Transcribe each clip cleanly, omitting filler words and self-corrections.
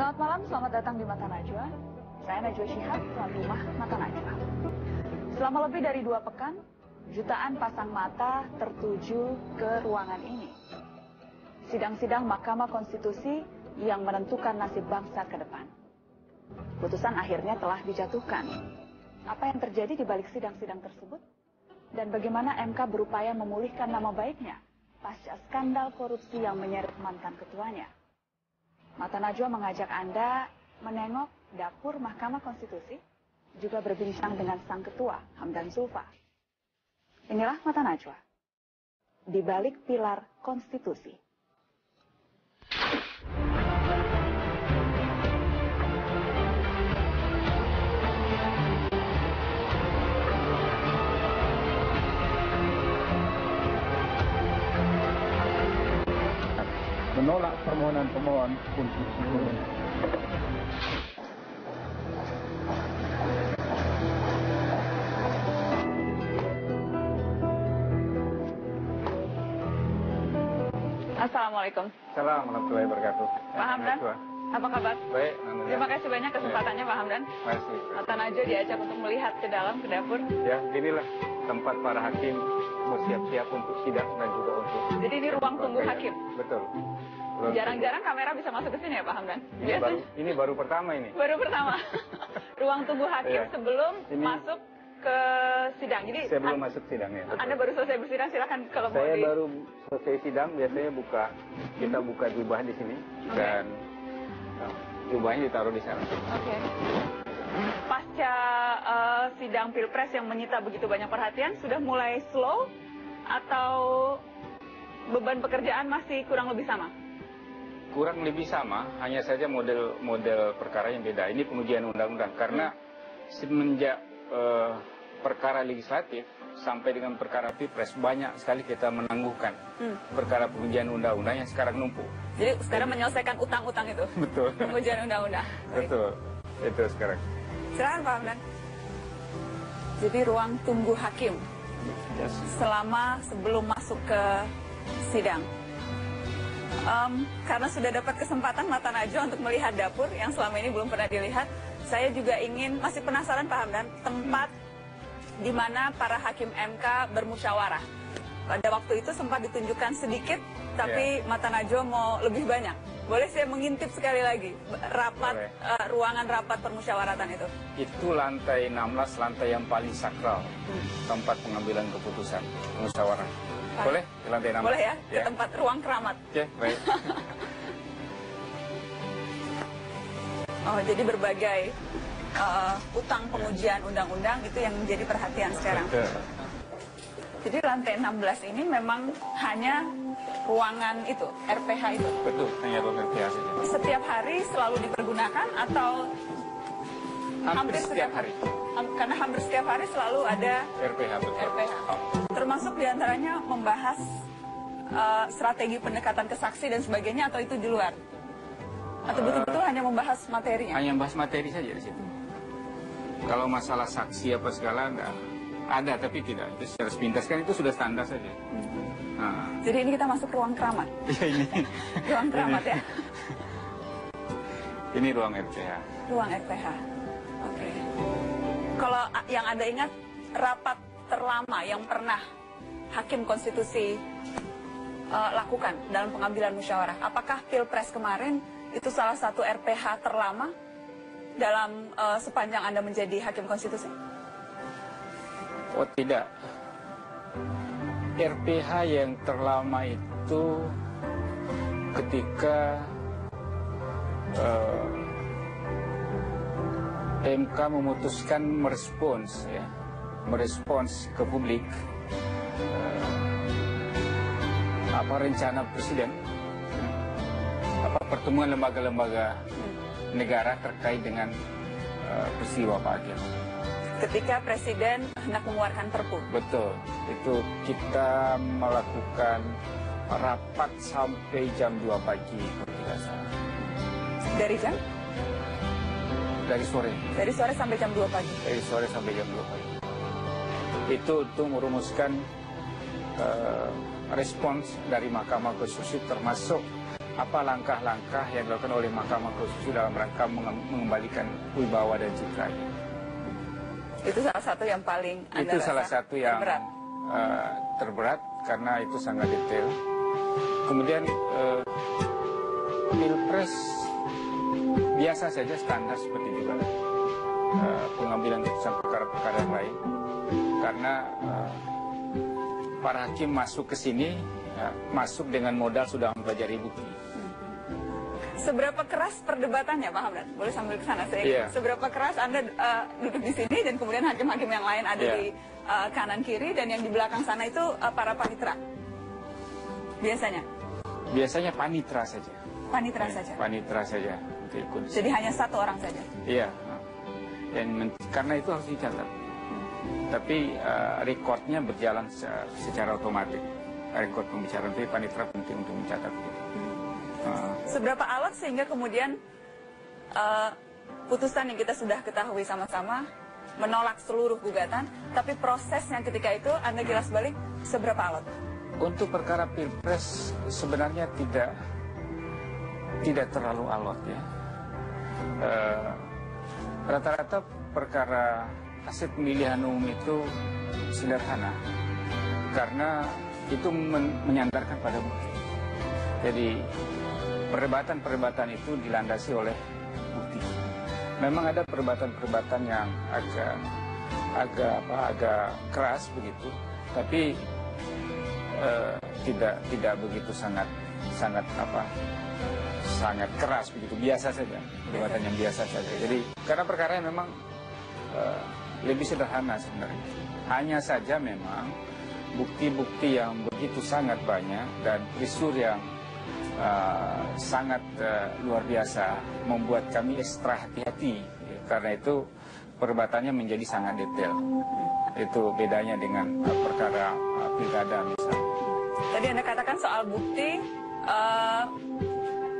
Selamat malam, selamat datang di Mata Najwa. Saya Najwa Shihab, tuan rumah Mata Najwa. Selama lebih dari 2 pekan, jutaan pasang mata tertuju ke ruangan ini. Sidang-sidang Mahkamah Konstitusi yang menentukan nasib bangsa ke depan. Putusan akhirnya telah dijatuhkan. Apa yang terjadi di balik sidang-sidang tersebut? Dan bagaimana MK berupaya memulihkan nama baiknya pasca skandal korupsi yang menyeret mantan ketuanya? Mata Najwa mengajak Anda menengok dapur Mahkamah Konstitusi, juga berbincang dengan sang ketua, Hamdan Zulfa. Inilah Mata Najwa, di balik pilar konstitusi. Menolak permohonan pemohon untuk seluruh. Assalamualaikum. Assalamualaikum warahmatullahi wabarakatuh. Pak Hamdan, apa kabar? Baik, Terima kasih banyak kesempatannya Pak Hamdan. Masih. Mata Najwa diajak untuk melihat ke dalam, ke dapur. Ya, inilah tempat para hakim bersiap-siap untuk sidang dan juga untuk... Jadi ini ruang tunggu hakim? Betul. Jarang-jarang kamera bisa masuk ke sini ya Pak Hamdan? Ini baru pertama ini. Baru pertama. Ruang tunggu hakim sebelum masuk ke sidang. Jadi sebelum masuk sidang ya. Betul. Anda baru selesai bersidang, silakan kalau mau. Saya baru selesai sidang, biasanya kita buka jubah di sini dan jubahnya ditaruh di sana. Oke. Pasca sidang Pilpres yang menyita begitu banyak perhatian, sudah mulai slow atau beban pekerjaan masih kurang lebih sama? Kurang lebih sama, hanya saja model perkara yang beda. Ini pengujian undang-undang karena semenjak perkara legislatif sampai dengan perkara Pilpres banyak sekali kita menangguhkan perkara pengujian undang-undang yang sekarang numpuk. Jadi sekarang menyelesaikan utang-utang itu. Betul. Pengujian undang-undang. Betul. Itu sekarang. Silakan Pak Hamdan. Jadi ruang tunggu hakim selama sebelum masuk ke sidang. Karena sudah dapat kesempatan Mata Najwa untuk melihat dapur yang selama ini belum pernah dilihat, saya juga masih penasaran Pak Hamdan, tempat di mana para hakim MK bermusyawarah. Pada waktu itu sempat ditunjukkan sedikit, tapi Mata Najwa mau lebih banyak. Boleh saya mengintip sekali lagi ruangan rapat permusyawaratan itu? Itu lantai 16, lantai yang paling sakral, tempat pengambilan keputusan musyawarah. Boleh ke lantai 16? Boleh ya, ke tempat ruang keramat. Oke, baik. Oh, jadi berbagai utang pengujian undang-undang itu yang menjadi perhatian sekarang. Jadi lantai 16 ini memang hanya ruangan itu, RPH itu? Betul, hanya ruangan RPH saja. Setiap hari selalu dipergunakan atau hampir setiap hari? Karena hampir setiap hari selalu ada RPH, betul. RPH. Termasuk diantaranya membahas strategi pendekatan ke saksi dan sebagainya, atau itu di luar? Atau betul-betul hanya membahas materinya? Hanya membahas materi saja di situ. Kalau masalah saksi apa segala enggak ada, tapi tidak. Itu secara sepintas kan itu sudah standar saja. Jadi ini kita masuk ruang keramat? Iya, ini. Ruang keramat ya? Ini ruang RPH. Ruang RPH. Oke. Kalau yang Anda ingat, rapat terlama yang pernah Hakim Konstitusi lakukan dalam pengambilan musyawarah, apakah Pilpres kemarin itu salah satu RPH terlama dalam sepanjang Anda menjadi Hakim Konstitusi? Oh tidak. RPH yang terlama itu ketika MK memutuskan merespons ke publik rencana presiden, pertemuan lembaga-lembaga negara terkait dengan peristiwa Pak Agil. Ketika presiden hendak mengeluarkan Perpu. Betul, itu kita melakukan rapat sampai jam 2 pagi kalau tidak salah. Dari jam? Dari sore. Dari sore sampai jam 2 pagi? Dari sore sampai jam 2 pagi. Itu untuk merumuskan respons dari Mahkamah Konstitusi termasuk apa langkah-langkah yang dilakukan oleh Mahkamah Konstitusi dalam rangka mengembalikan wibawa dan citra. Itu salah satu yang paling Anda itu salah satu yang terberat. Terberat karena itu sangat detail. Kemudian Pilpres biasa saja, standar seperti juga pengambilan keputusan perkara-perkara yang lain, karena para hakim masuk ke sini masuk dengan modal sudah mempelajari bukti. Seberapa keras perdebatannya, Pak Hamdan? Boleh sambil ke sana. Seberapa keras Anda duduk di sini dan kemudian hakim-hakim yang lain ada di kanan kiri, dan yang di belakang sana itu para panitera? Biasanya Panitera saja. Panitera saja. Panitera saja. Jadi hanya satu orang saja. Iya. Karena itu harus dicatat. Tapi rekodnya berjalan secara otomatis. Rekod pembicaraan itu panitera penting untuk mencatat. Seberapa alot sehingga kemudian putusan yang kita sudah ketahui sama-sama menolak seluruh gugatan, tapi prosesnya ketika itu Anda kilas balik seberapa alot? Untuk perkara Pilpres sebenarnya tidak terlalu alot ya. Rata-rata perkara hasil pemilihan umum itu sederhana karena itu menyandarkan pada bukti. Jadi perdebatan itu dilandasi oleh bukti. Memang ada perdebatan yang agak keras begitu, tapi tidak begitu sangat keras begitu, biasa saja, perdebatan yang biasa saja. Jadi karena perkara memang lebih sederhana sebenarnya. Hanya saja memang bukti-bukti yang begitu sangat banyak dan peristiwa yang sangat luar biasa membuat kami ekstra hati-hati. Karena itu perdebatannya menjadi sangat detail. Itu bedanya dengan perkara pilkada misalnya. Tadi Anda katakan soal bukti,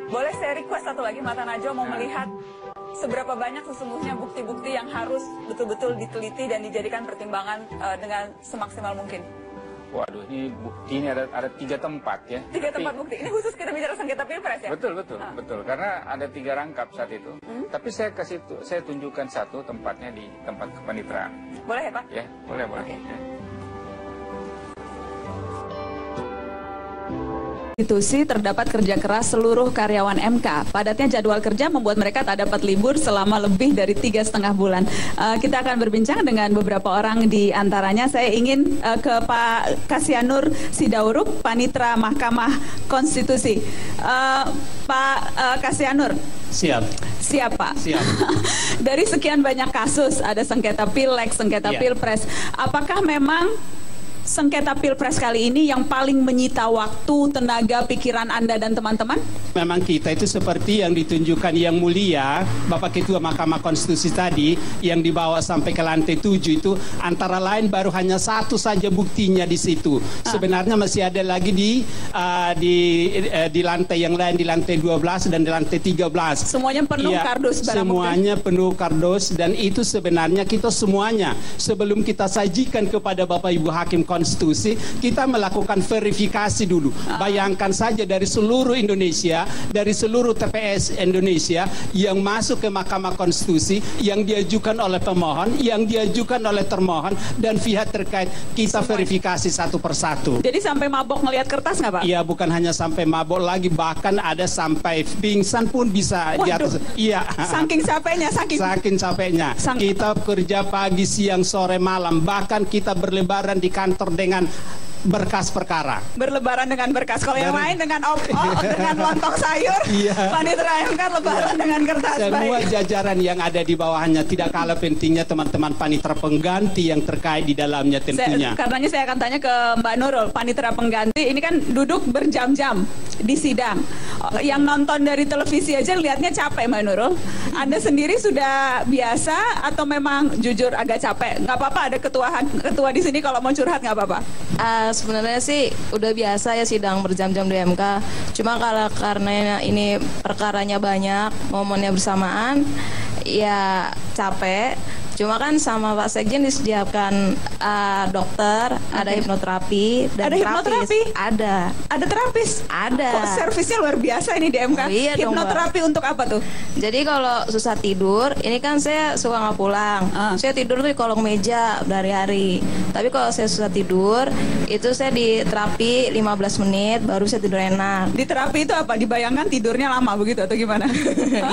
boleh saya request satu lagi, Mata Najwa mau melihat seberapa banyak sesungguhnya bukti-bukti yang harus betul-betul diteliti dan dijadikan pertimbangan dengan semaksimal mungkin. Waduh, ini bukti ini ada 3 tempat ya. 3 tempat bukti. Ini khusus kita bicara sengketa Pilpres ya? Betul. Karena ada 3 rangkap saat itu. Tapi saya tunjukkan satu tempatnya di tempat kepaniteraan. Boleh ya, Pak? Ya, boleh. Okay. Ya. Institusi terdapat kerja keras seluruh karyawan MK. Padatnya jadwal kerja membuat mereka tak dapat libur selama lebih dari 3,5 bulan. Kita akan berbincang dengan beberapa orang di antaranya. Saya ingin ke Pak Kasianur Sidauruk, Panitera Mahkamah Konstitusi. Pak Kasianur. Siap, Pak. Siap. Dari sekian banyak kasus, ada sengketa Pileg, sengketa Pilpres. Apakah memang sengketa Pilpres kali ini yang paling menyita waktu, tenaga, pikiran Anda dan teman-teman? Memang kita itu seperti yang ditunjukkan Yang Mulia Bapak Ketua Mahkamah Konstitusi tadi, yang dibawa sampai ke lantai 7 itu antara lain baru hanya satu saja buktinya di situ. Sebenarnya masih ada lagi di lantai yang lain, di lantai 12 dan di lantai 13. Semuanya penuh kardus barang bukti. Semuanya penuh kardus, dan itu sebenarnya kita semuanya sebelum kita sajikan kepada Bapak Ibu Hakim Konstitusi, kita melakukan verifikasi dulu. Bayangkan saja dari seluruh Indonesia, dari seluruh TPS Indonesia yang masuk ke Mahkamah Konstitusi, yang diajukan oleh pemohon, yang diajukan oleh termohon, dan pihak terkait, kita verifikasi satu persatu. Jadi sampai mabok ngelihat kertas nggak, Pak? Iya, bukan hanya sampai mabok lagi, bahkan ada sampai pingsan pun bisa. Waduh. Iya. Saking capeknya, saking capeknya. Kita kerja pagi, siang, sore, malam, bahkan kita berlebaran di kantor dengan berkas perkara. Berlebaran dengan berkas. Kalau yang lain dengan dengan lontong sayur, Panitera MK lebaran dengan kertas. Semua jajaran yang ada di bawahnya, tidak kalah pentingnya teman-teman panitera pengganti yang terkait di dalamnya tentunya. Karenanya saya akan tanya ke Mbak Nurul, panitera pengganti ini kan duduk berjam-jam di sidang. Yang nonton dari televisi aja lihatnya capek, Mbak Nurul. Anda sendiri sudah biasa atau memang jujur agak capek? Nggak apa-apa, ada ketua di sini, kalau mau curhat nggak apa-apa. Sebenarnya sih udah biasa ya sidang berjam-jam di MK. Cuma kalau karena ini perkaranya banyak, momennya bersamaan, ya capek. Cuma kan sama Pak Sekjen disediakan dokter, ada hipnoterapi dan Ada hipnoterapi? Ada terapis? Ada. Kok servisnya luar biasa ini di MK? Oh, iya dong, Hipnoterapi untuk apa tuh? Jadi kalau susah tidur, ini kan saya suka nggak pulang. Saya tidur tuh di kolong meja berhari-hari. Tapi kalau saya susah tidur, itu saya di terapi 15 menit baru saya tidur enak. Di terapi itu apa? Dibayangkan tidurnya lama begitu atau gimana?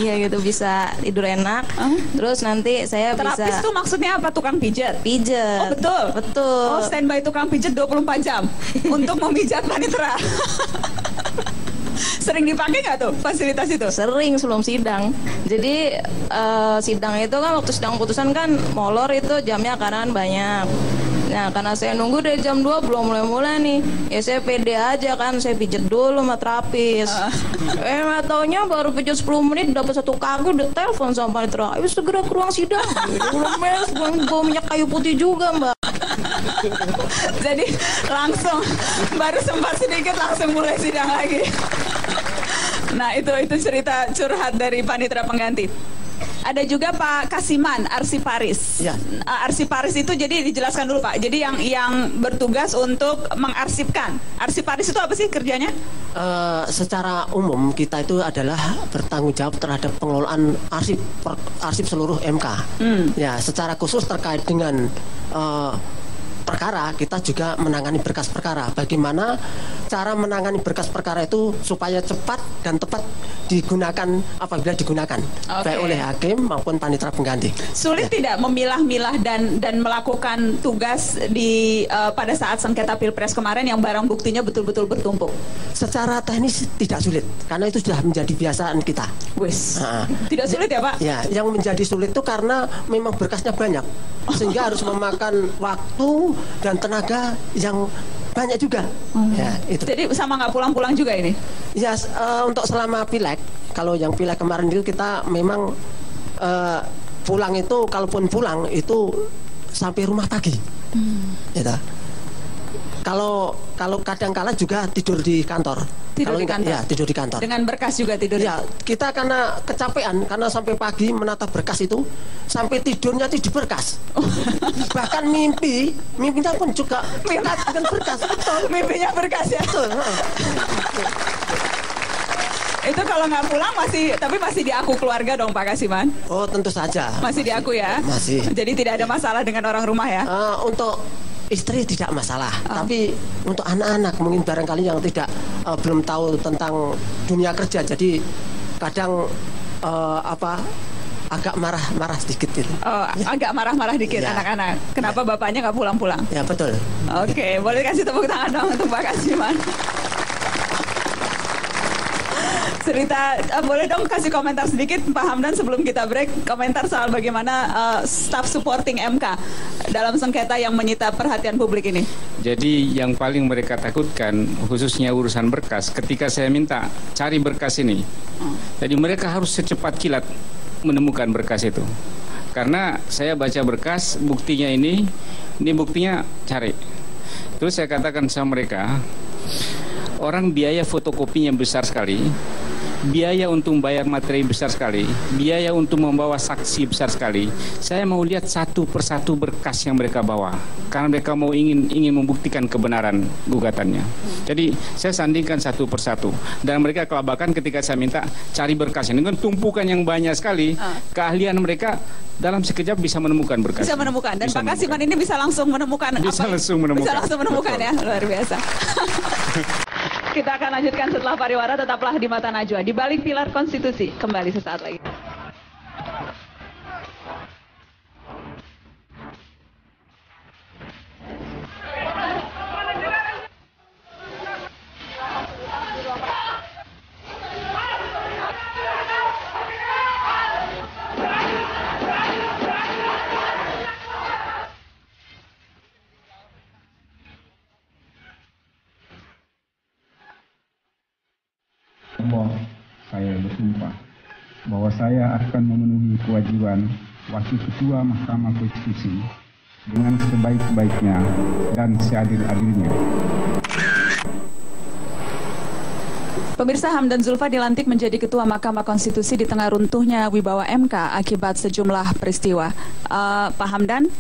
Iya gitu, bisa tidur enak. Terus nanti saya Terapis bisa tuh maksudnya apa? Tukang pijat? pijet. Oh betul? Betul. Oh standby tukang pijat 24 jam untuk memijat panitera. Sering dipakai nggak tuh fasilitas itu? Sering sebelum sidang. Jadi sidang itu kan waktu sidang putusan kan molor itu jamnya karena banyak. Nah karena saya nunggu dari jam 2 belum mulai-mulai nih, ya saya pede aja kan, saya pijet dulu sama terapis. Nggak taunya baru pijet 10 menit dapat 1 kaki, udah telepon sama panitera, ayo segera ke ruang sidang. Belum mes, gue minyak kayu putih juga mbak. Jadi langsung baru sempat sedikit langsung mulai sidang lagi. Nah itu cerita curhat dari panitera pengganti. Ada juga Pak Kasiman, arsiparis. Ya. Arsiparis itu jadi dijelaskan dulu Pak. Jadi yang bertugas untuk mengarsipkan. Arsiparis itu apa sih kerjanya? Secara umum kita itu adalah bertanggung jawab terhadap pengelolaan arsip seluruh MK. Ya, secara khusus terkait dengan perkara, kita juga menangani berkas perkara. Bagaimana cara menangani berkas perkara itu supaya cepat dan tepat digunakan apabila digunakan, baik oleh hakim maupun panitera pengganti. Sulit tidak memilah-milah dan melakukan tugas di pada saat sengketa Pilpres kemarin yang barang buktinya betul-betul bertumpuk? Secara teknis tidak sulit, karena itu sudah menjadi kebiasaan kita. Wis. Tidak sulit ya Pak? Ya, yang menjadi sulit itu karena memang berkasnya banyak, sehingga harus memakan waktu dan tenaga yang banyak juga. Ya, itu. Jadi sama nggak pulang-pulang juga ini? Ya, untuk selama pileg, kalau yang pileg kemarin itu kita memang pulang itu, kalaupun pulang itu sampai rumah pagi. Gitu. Kalau kadang-kala juga tidur di kantor. Tidur di kantor? Ya, tidur di kantor. Dengan berkas juga tidur? Ya, kita karena kecapean, karena sampai pagi menata berkas itu, sampai tidurnya itu di berkas. Bahkan mimpinya pun juga dengan berkas. Betul. Mimpinya berkas ya? Betul. Itu kalau nggak pulang tapi masih diaku keluarga dong Pak Kasiman? Oh, tentu saja. Masih diaku ya? Masih. Jadi tidak ada masalah dengan orang rumah ya? Untuk istri tidak masalah, tapi untuk anak-anak mungkin barangkali yang belum tahu tentang dunia kerja, jadi kadang agak marah-marah sedikit gitu. Agak marah-marah dikit anak-anak. Kenapa bapaknya nggak pulang-pulang? Ya betul. Oke, boleh kasih tepuk tangan dong untuk Pak Kasiman. Cerita, boleh dong kasih komentar sedikit Pak Hamdan sebelum kita break, komentar soal bagaimana staff supporting MK dalam sengketa yang menyita perhatian publik ini. Jadi yang paling mereka takutkan khususnya urusan berkas, ketika saya minta cari berkas ini, jadi mereka harus secepat kilat menemukan berkas itu. Karena saya baca berkas, buktinya ini buktinya cari. Terus saya katakan sama mereka, orang biaya fotokopinya besar sekali, biaya untuk bayar materi besar sekali, biaya untuk membawa saksi besar sekali. Saya mau lihat satu persatu berkas yang mereka bawa, karena mereka mau ingin membuktikan kebenaran gugatannya. Jadi saya sandingkan satu persatu, dan mereka kelabakan ketika saya minta cari berkas ini kan tumpukan yang banyak sekali. Keahlian mereka dalam sekejap bisa menemukan berkas. Bisa menemukan, dan Pak Kasiman ini bisa langsung menemukan. Bisa langsung menemukan ya, luar biasa. Kita akan lanjutkan setelah pariwara, tetaplah di Mata Najwa. Di balik pilar konstitusi, kembali sesaat lagi. Allah, saya bersumpah bahwa saya akan memenuhi kewajiban Wakil Ketua Mahkamah Konstitusi dengan sebaik-baiknya dan seadil-adilnya. Pemirsa, Hamdan Zulfa dilantik menjadi Ketua Mahkamah Konstitusi di tengah runtuhnya wibawa MK akibat sejumlah peristiwa. Pak Hamdan,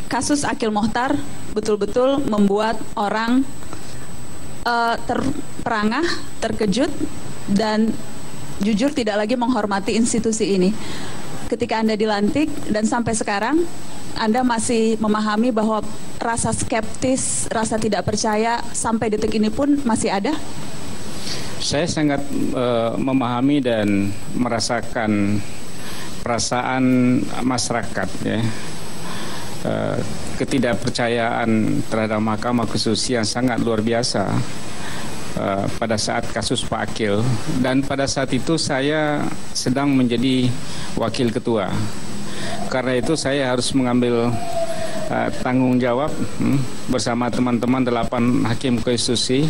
kasus Akil Mohtar betul-betul membuat orang terperangah, terkejut, dan jujur tidak lagi menghormati institusi ini. Ketika Anda dilantik dan sampai sekarang, Anda masih memahami bahwa rasa skeptis, rasa tidak percaya sampai detik ini pun masih ada? Saya sangat memahami dan merasakan perasaan masyarakat, ya. Ketidakpercayaan terhadap Mahkamah Konstitusi yang sangat luar biasa pada saat kasus Pak Akil, dan pada saat itu saya sedang menjadi wakil ketua. Karena itu saya harus mengambil tanggung jawab bersama teman-teman 8 hakim konstitusi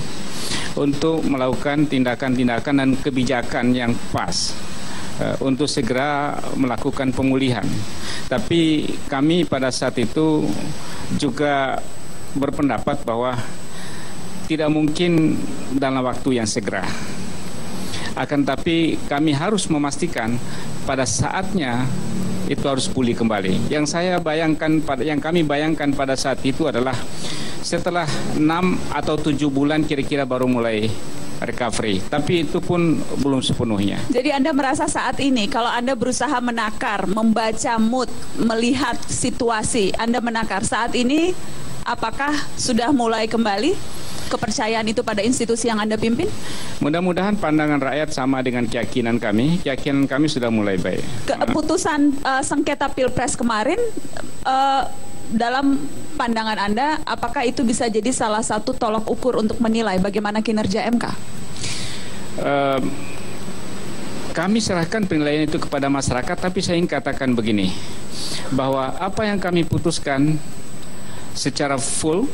untuk melakukan tindakan-tindakan dan kebijakan yang pas untuk segera melakukan pemulihan. Tapi kami pada saat itu juga berpendapat bahwa tidak mungkin dalam waktu yang segera. Akan tapi kami harus memastikan pada saatnya itu harus pulih kembali. Yang kami bayangkan pada saat itu adalah setelah 6 atau 7 bulan kira-kira baru mulai recovery. Tapi itu pun belum sepenuhnya. Jadi Anda merasa saat ini kalau Anda berusaha menakar, membaca mood, melihat situasi, Anda menakar saat ini, apakah sudah mulai kembali kepercayaan itu pada institusi yang Anda pimpin? Mudah-mudahan pandangan rakyat sama dengan keyakinan kami. Keyakinan kami sudah mulai baik. Keputusan sengketa Pilpres kemarin, dalam pandangan Anda, apakah itu bisa jadi salah satu tolok ukur untuk menilai bagaimana kinerja MK? Kami serahkan penilaian itu kepada masyarakat, tapi saya ingin katakan begini, bahwa apa yang kami putuskan secara full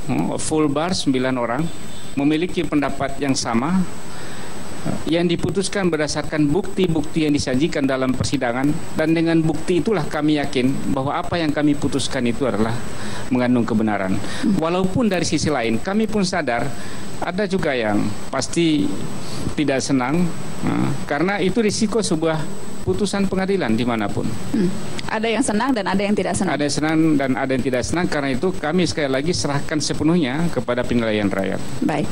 bar 9 orang memiliki pendapat yang sama, yang diputuskan berdasarkan bukti-bukti yang disajikan dalam persidangan, dan dengan bukti itulah kami yakin bahwa apa yang kami putuskan itu adalah mengandung kebenaran. Walaupun dari sisi lain kami pun sadar ada juga yang pasti tidak senang, karena itu risiko sebuah putusan pengadilan dimanapun. Ada yang senang dan ada yang tidak senang. Ada yang senang dan ada yang tidak senang. Karena itu kami sekali lagi serahkan sepenuhnya kepada penilaian rakyat. Baik.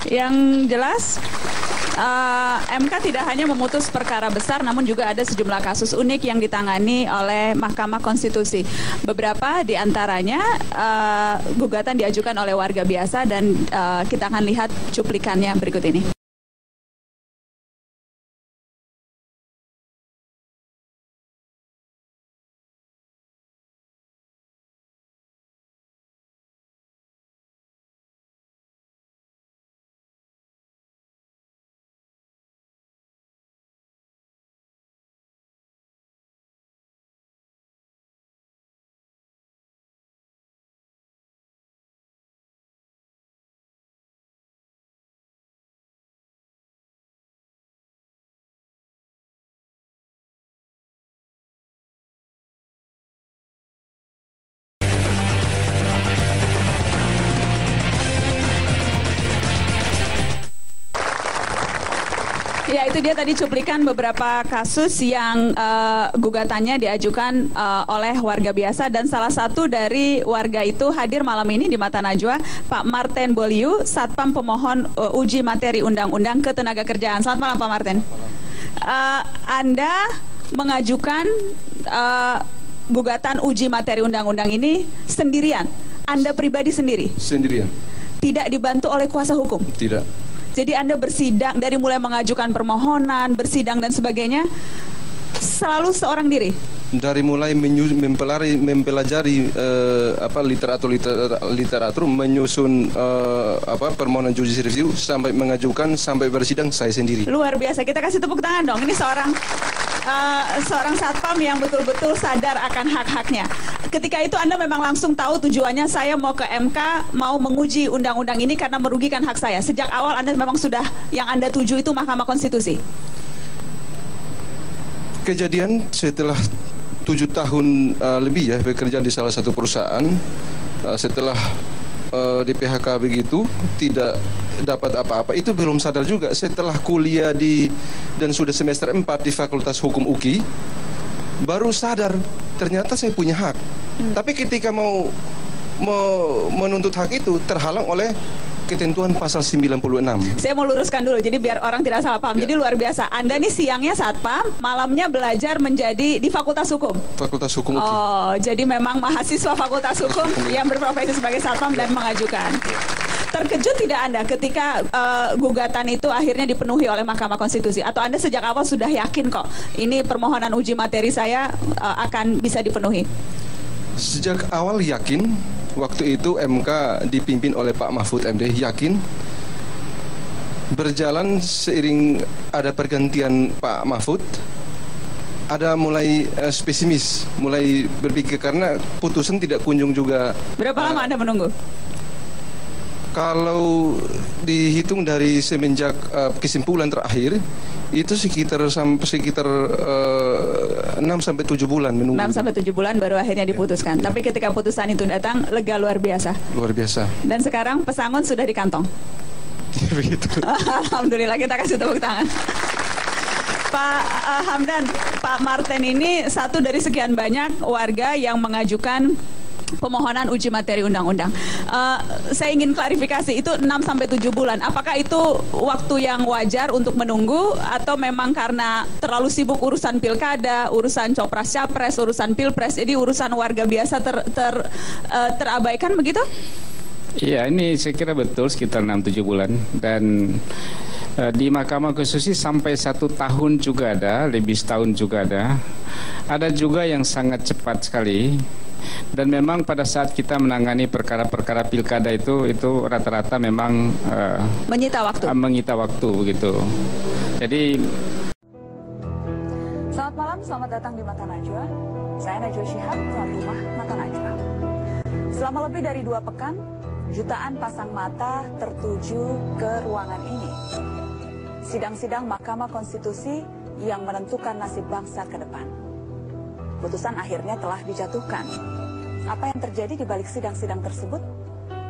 Yang jelas MK tidak hanya memutus perkara besar, namun juga ada sejumlah kasus unik yang ditangani oleh Mahkamah Konstitusi. Beberapa di antaranya gugatan diajukan oleh warga biasa, dan kita akan lihat cuplikannya berikut ini. Ya, itu dia tadi cuplikan beberapa kasus yang gugatannya diajukan oleh warga biasa, dan salah satu dari warga itu hadir malam ini di Mata Najwa, Pak Marten Boliu, Satpam pemohon uji materi undang-undang ketenagakerjaan. Selamat malam Pak Marten. Anda mengajukan gugatan uji materi undang-undang ini sendirian? Anda pribadi sendiri? Sendirian. Tidak dibantu oleh kuasa hukum? Tidak. Jadi Anda bersidang, dari mulai mengajukan permohonan, bersidang dan sebagainya, selalu seorang diri? Dari mulai mempelajari literatur, menyusun permohonan judicial review, sampai mengajukan, sampai bersidang, saya sendiri. Luar biasa, kita kasih tepuk tangan dong. Ini seorang satpam yang betul-betul sadar akan hak-haknya. Ketika itu Anda memang langsung tahu tujuannya, saya mau ke MK, mau menguji undang-undang ini karena merugikan hak saya. Sejak awal Anda memang sudah, yang Anda tuju itu Mahkamah Konstitusi. Kejadian setelah 7 tahun lebih ya bekerja di salah satu perusahaan, setelah di PHK begitu tidak dapat apa-apa, itu belum sadar juga. Setelah kuliah dan sudah semester 4 di Fakultas Hukum UKI, baru sadar ternyata saya punya hak. Tapi ketika mau menuntut hak itu terhalang oleh ketentuan pasal 96. Saya mau luruskan dulu, jadi biar orang tidak salah paham. Jadi luar biasa, Anda nih siangnya satpam, malamnya belajar menjadi di Fakultas Hukum. Fakultas Hukum UKI. Oh, jadi memang mahasiswa Fakultas Hukum yang berprofesi sebagai satpam dan mengajukan. Terkejut tidak Anda ketika gugatan itu akhirnya dipenuhi oleh Mahkamah Konstitusi? Atau Anda sejak awal sudah yakin kok ini permohonan uji materi saya akan bisa dipenuhi? Sejak awal yakin. Waktu itu MK dipimpin oleh Pak Mahfud MD, yakin. Berjalan seiring ada pergantian Pak Mahfud, ada mulai pesimis, mulai berpikir karena putusan tidak kunjung juga. Berapa lama Anda menunggu? Kalau dihitung dari semenjak kesimpulan terakhir, itu sekitar 6 sampai 7 bulan menunggu. 6 sampai 7 bulan baru akhirnya diputuskan. Ya. Tapi ketika putusan itu datang, lega luar biasa. Luar biasa. Dan sekarang pesangon sudah di kantong. Begitu. Alhamdulillah, kita kasih tepuk tangan. Pak Hamdan, Pak Martin ini satu dari sekian banyak warga yang mengajukan pemohonan uji materi undang-undang. Saya ingin klarifikasi, itu 6 sampai 7 bulan. Apakah itu waktu yang wajar untuk menunggu atau memang karena terlalu sibuk urusan pilkada, urusan copras-capres, urusan pilpres, jadi urusan warga biasa terabaikan begitu? Iya, ini saya kira betul sekitar 6-7 bulan. Dan di Mahkamah Konstitusi sampai 1 tahun juga ada, lebih setahun juga ada. Ada juga yang sangat cepat sekali. Dan memang pada saat kita menangani perkara-perkara pilkada itu rata-rata memang menyita waktu begitu. Jadi selamat malam, selamat datang di Mata Najwa. Saya Najwa Shihab, tuan rumah Mata Najwa. Selama lebih dari 2 pekan, jutaan pasang mata tertuju ke ruangan ini. Sidang-sidang Mahkamah Konstitusi yang menentukan nasib bangsa ke depan. Putusan akhirnya telah dijatuhkan. Apa yang terjadi di balik sidang-sidang tersebut?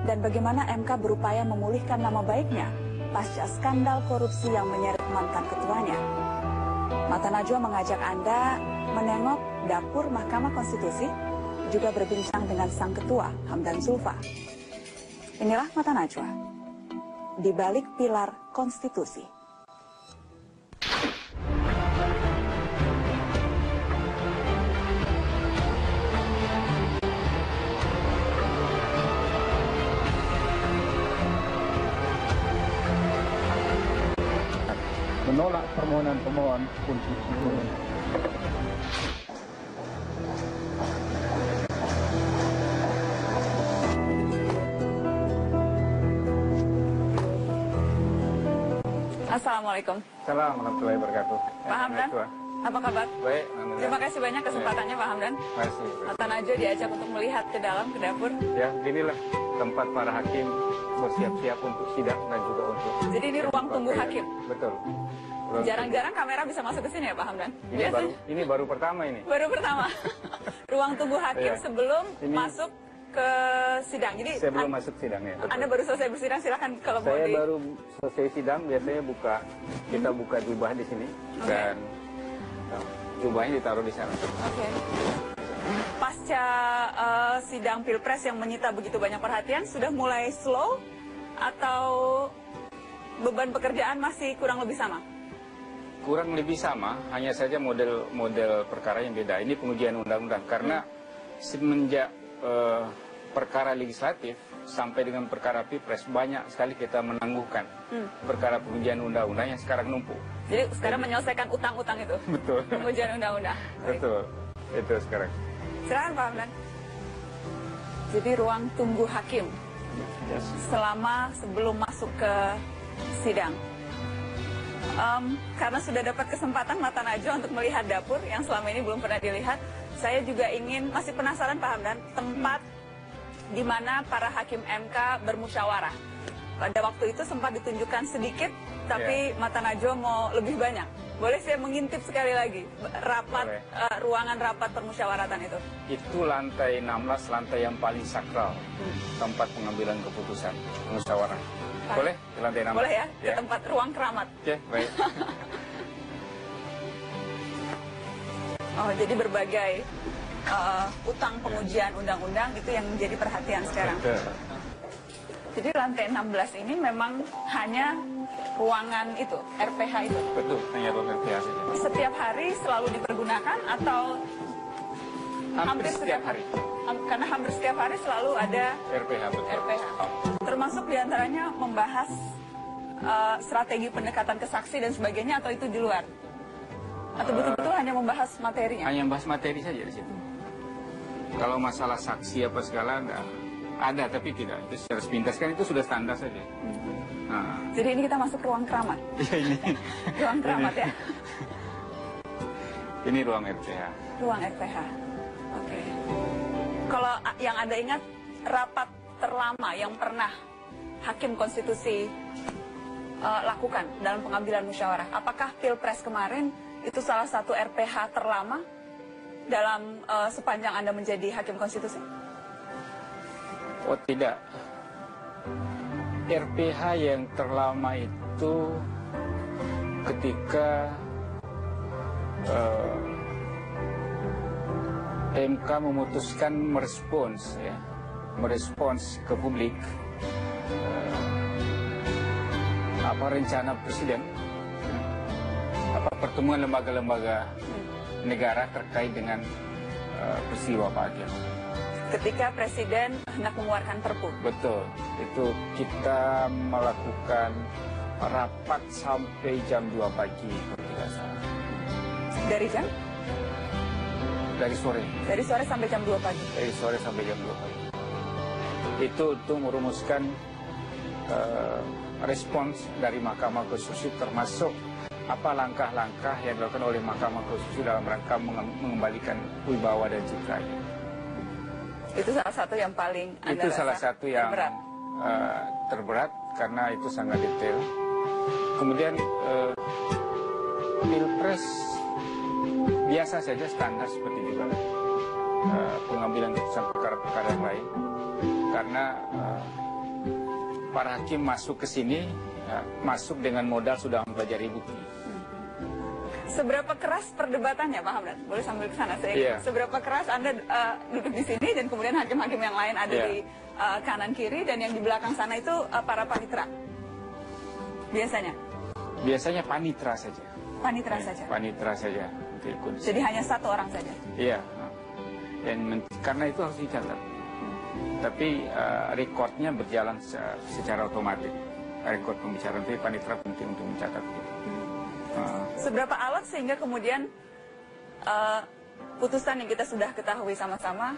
Dan bagaimana MK berupaya memulihkan nama baiknya pasca skandal korupsi yang menyeret mantan ketuanya? Mata Najwa mengajak Anda menengok dapur Mahkamah Konstitusi, juga berbincang dengan sang ketua, Hamdan Zulfa. Inilah Mata Najwa, di balik pilar konstitusi. Menolak permohonan pemohon untuk Assalamualaikum. Assalamualaikum warahmatullahi wabarakatuh. Pak Hamdan, apa kabar? Baik, terima kasih banyak kesempatannya Pak Hamdan. Mata Najwa diajak untuk melihat ke dalam, ke dapur. Ya, inilah tempat para hakim bersiap-siap untuk sidang dan juga untuk. Jadi ini ruang tunggu hakim. Betul. Jarang-jarang kamera bisa masuk ke sini ya Pak Hamdan? Ini baru pertama ini. Baru pertama. Ruang tunggu hakim sebelum masuk ke sidang. Jadi saya belum masuk sidangnya. Betul. Anda baru selesai bersidang, silakan kalau mau. Saya baru selesai sidang, biasanya kita buka jubah di sini dan jubahnya ditaruh di sana. Oke. Pasca sidang Pilpres yang menyita begitu banyak perhatian, sudah mulai slow atau beban pekerjaan masih kurang lebih sama? Kurang lebih sama, hanya saja model perkara yang beda. Ini pengujian undang-undang karena semenjak perkara legislatif sampai dengan perkara Pilpres banyak sekali kita menangguhkan perkara pengujian undang-undang yang sekarang numpuk. Jadi sekarang menyelesaikan utang-utang itu. Betul. Pengujian undang-undang. Betul. Itu sekarang. Silakan Pak Hamdan. Jadi ruang tunggu hakim selama sebelum masuk ke sidang. Karena sudah dapat kesempatan Mata Najwa untuk melihat dapur yang selama ini belum pernah dilihat, saya juga masih penasaran Pak Hamdan, tempat di mana para hakim MK bermusyawarah. Pada waktu itu sempat ditunjukkan sedikit, tapi Mata Najwa mau lebih banyak. Boleh saya mengintip sekali lagi rapat ruangan rapat permusyawaratan itu? Itu lantai 16, lantai yang paling sakral, tempat pengambilan keputusan musyawarah. Boleh di lantai 16? Boleh ya, ke tempat ruang keramat. Oke, baik. Oh, jadi berbagai utang pengujian undang-undang itu yang menjadi perhatian sekarang. Betul. Jadi lantai 16 ini memang hanya ruangan itu, RPH itu? Betul, hanya ruang RPH saja. Setiap hari selalu dipergunakan atau hampir setiap hari? Karena hampir setiap hari selalu ada RPH, betul. RPH. Termasuk diantaranya membahas strategi pendekatan ke saksi dan sebagainya, atau itu di luar? Atau betul-betul hanya membahas materinya? Hanya membahas materi saja di situ. Kalau masalah saksi apa segala ada, tapi tidak. Itu secara sepintas kan itu sudah standar saja. Nah. Jadi ini kita masuk ruang keramat. Ya, ini. Ruang keramat ya. Ini ruang RPH. Ruang RPH. Oke. Kalau yang Anda ingat rapat terlama yang pernah Hakim Konstitusi lakukan dalam pengambilan musyawarah, apakah Pilpres kemarin itu salah satu RPH terlama dalam sepanjang Anda menjadi Hakim Konstitusi? Oh tidak, RPH yang terlama itu ketika MK memutuskan merespons ke publik rencana presiden, pertemuan lembaga-lembaga negara terkait dengan peristiwa Pak Agil. Ketika Presiden hendak mengeluarkan Perpu. Betul, itu kita melakukan rapat sampai jam 2 pagi, kalau tidak salah. Dari jam? Dari sore. Dari sore sampai jam 2 pagi? Dari sore sampai jam 2 pagi. Itu untuk merumuskan respons dari Mahkamah Konstitusi, termasuk apa langkah-langkah yang dilakukan oleh Mahkamah Konstitusi dalam rangka mengembalikan wibawa dan citra. Itu salah satu yang paling Anda itu salah satu yang terberat. Terberat karena itu sangat detail. Kemudian Pilpres biasa saja, standar seperti juga pengambilan keputusan perkara-perkara yang lain. Karena para hakim masuk ke sini masuk dengan modal sudah mempelajari bukti. Seberapa keras perdebatannya, Pak Hamdan? Boleh sambil ke sana saya. Yeah. Seberapa keras Anda duduk di sini dan kemudian hakim-hakim yang lain ada di kanan kiri, dan yang di belakang sana itu para panitera? Biasanya? Biasanya panitera saja. Panitera saja? Panitera saja. Jadi hanya satu orang saja? Iya. Dan karena itu harus dicatat. Tapi rekodnya berjalan secara otomatis. Rekod pembicaraan itu panitera penting untuk mencatat. Seberapa alot sehingga kemudian putusan yang kita sudah ketahui sama-sama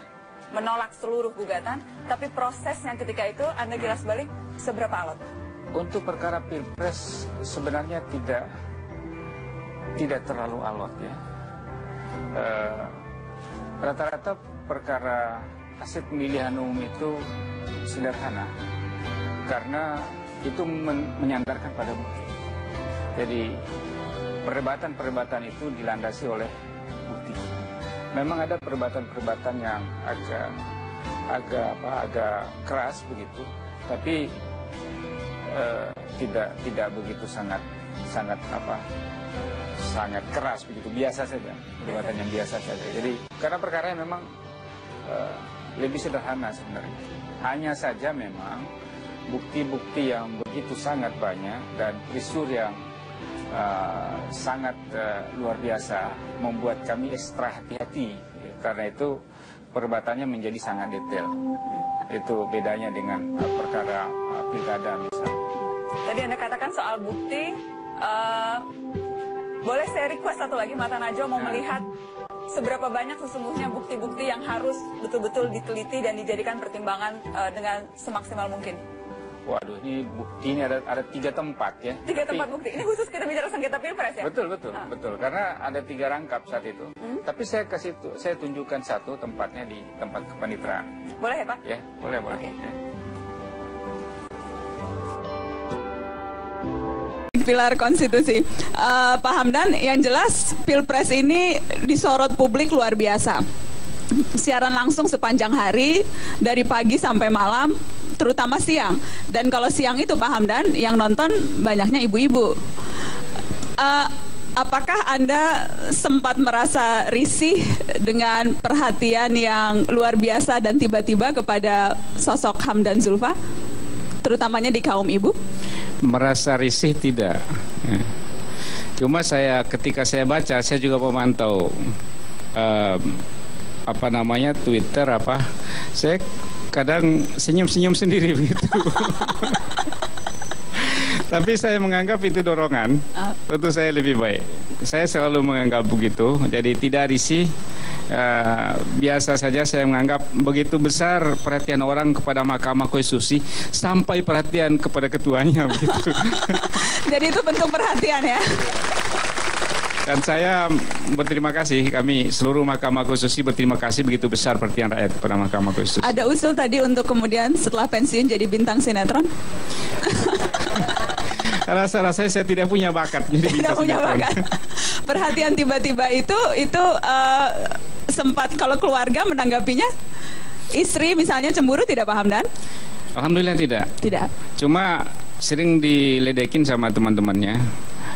menolak seluruh gugatan, tapi prosesnya ketika itu Anda jelas balik, seberapa alot? Untuk perkara Pilpres sebenarnya tidak terlalu alot ya. Rata-rata perkara hasil pemilihan umum itu sederhana karena itu menyandarkan pada bukti. Jadi perdebatan itu dilandasi oleh bukti. Memang ada perdebatan yang agak keras begitu, tapi tidak begitu sangat keras begitu, biasa saja, perdebatan yang biasa saja. Jadi karena perkara yang memang lebih sederhana sebenarnya. Hanya saja memang bukti-bukti yang begitu sangat banyak dan peristiwa yang sangat luar biasa membuat kami ekstra hati-hati. Karena itu perdebatannya menjadi sangat detail. Itu bedanya dengan perkara pilkada misalnya. Tadi Anda katakan soal bukti, boleh saya request satu lagi, Mata Najwa mau melihat seberapa banyak sesungguhnya bukti-bukti yang harus betul-betul diteliti dan dijadikan pertimbangan dengan semaksimal mungkin. Waduh, ini bukti ini ada 3 tempat ya. 3 tempat bukti. Ini khusus kita bicara sengketa Pilpres ya? Betul. Karena ada 3 rangkap saat itu. Tapi saya tunjukkan satu tempatnya di tempat kepaniteraan. Boleh ya, Pak? Ya, boleh. Okay. Ya. pilar konstitusi. Pak Hamdan, yang jelas Pilpres ini disorot publik luar biasa. Siaran langsung sepanjang hari, dari pagi sampai malam, terutama siang. Dan kalau siang itu Pak Hamdan, yang nonton banyaknya ibu-ibu. Apakah Anda sempat merasa risih dengan perhatian yang luar biasa dan tiba-tiba kepada sosok Hamdan Zulfa, terutamanya di kaum ibu? Merasa risih tidak. Cuma ketika saya baca, saya juga memantau Twitter saya kadang senyum-senyum sendiri begitu. Tapi saya menganggap itu dorongan. Tentu saya lebih baik. Saya selalu menganggap begitu. Jadi tidak risih. Biasa saja saya menganggap begitu besar perhatian orang kepada Mahkamah Konstitusi sampai perhatian kepada ketuanya begitu. Jadi itu bentuk perhatian ya. Dan saya berterima kasih, kami seluruh Mahkamah Konstitusi berterima kasih begitu besar perhatian rakyat kepada Mahkamah Konstitusi. Ada usul tadi untuk kemudian setelah pensiun jadi bintang sinetron? Rasa-rasanya saya tidak punya bakat. Tidak punya bakat. Perhatian tiba-tiba itu sempat kalau keluarga menanggapinya, istri misalnya cemburu tidak, Pak Hamdan? Alhamdulillah tidak. Tidak. Cuma sering diledekin sama teman-temannya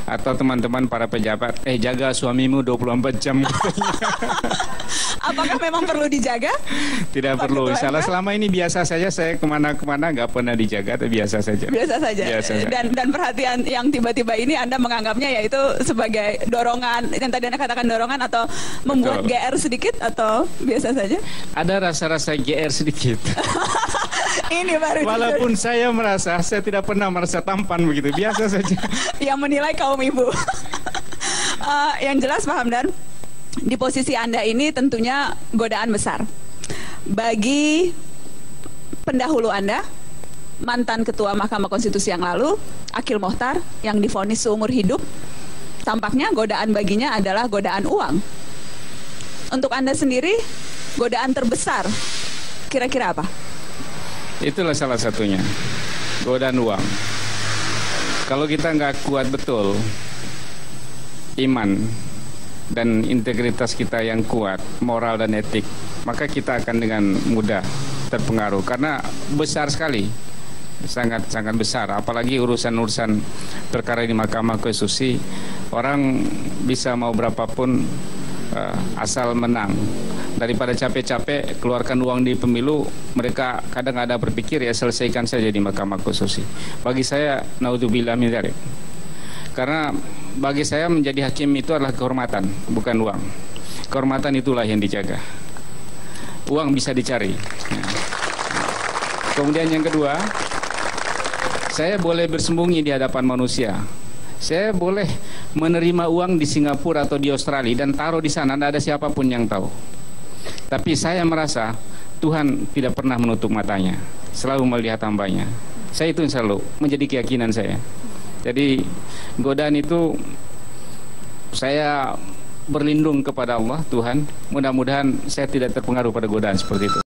atau teman-teman para pejabat, jaga suamimu 24 jam. Apakah memang perlu dijaga? Tidak perlu. Selama ini biasa saja, saya kemana-kemana nggak pernah dijaga, tapi biasa saja. Biasa saja. Biasa saja. Dan perhatian yang tiba-tiba ini Anda menganggapnya yaitu sebagai dorongan, yang tadi Anda katakan dorongan, atau membuat GR sedikit, atau biasa saja? Ada rasa-rasa GR sedikit. Ini baru. Walaupun saya merasa, saya tidak pernah merasa tampan begitu, biasa saja. Yang menilai kaum ibu. Yang jelas Pak Hamdan, di posisi Anda ini tentunya godaan besar. Bagi pendahulu Anda, mantan Ketua Mahkamah Konstitusi yang lalu, Akil Mohtar, yang divonis seumur hidup, tampaknya godaan baginya adalah godaan uang. Untuk Anda sendiri, godaan terbesar kira-kira apa? Itulah salah satunya, godaan uang. Kalau kita nggak kuat betul iman dan integritas kita yang kuat, moral dan etik, maka kita akan dengan mudah terpengaruh. Karena besar sekali, sangat-sangat besar. Apalagi urusan-urusan perkara di Mahkamah Konstitusi, orang bisa mau berapapun asal menang. Daripada capek-capek keluarkan uang di pemilu, mereka kadang ada berpikir ya selesaikan saja di Mahkamah Konstitusi. Bagi saya, naudzubillah min dzalik. Karena bagi saya menjadi hakim itu adalah kehormatan, bukan uang. Kehormatan itulah yang dijaga. Uang bisa dicari. Kemudian yang kedua, saya boleh bersembunyi di hadapan manusia. Saya boleh menerima uang di Singapura atau di Australia dan taruh di sana, tidak ada siapapun yang tahu. Tapi saya merasa Tuhan tidak pernah menutup matanya, selalu melihat hambanya. Saya itu selalu menjadi keyakinan saya. Jadi godaan itu saya berlindung kepada Allah, Tuhan. Mudah-mudahan saya tidak terpengaruh pada godaan seperti itu.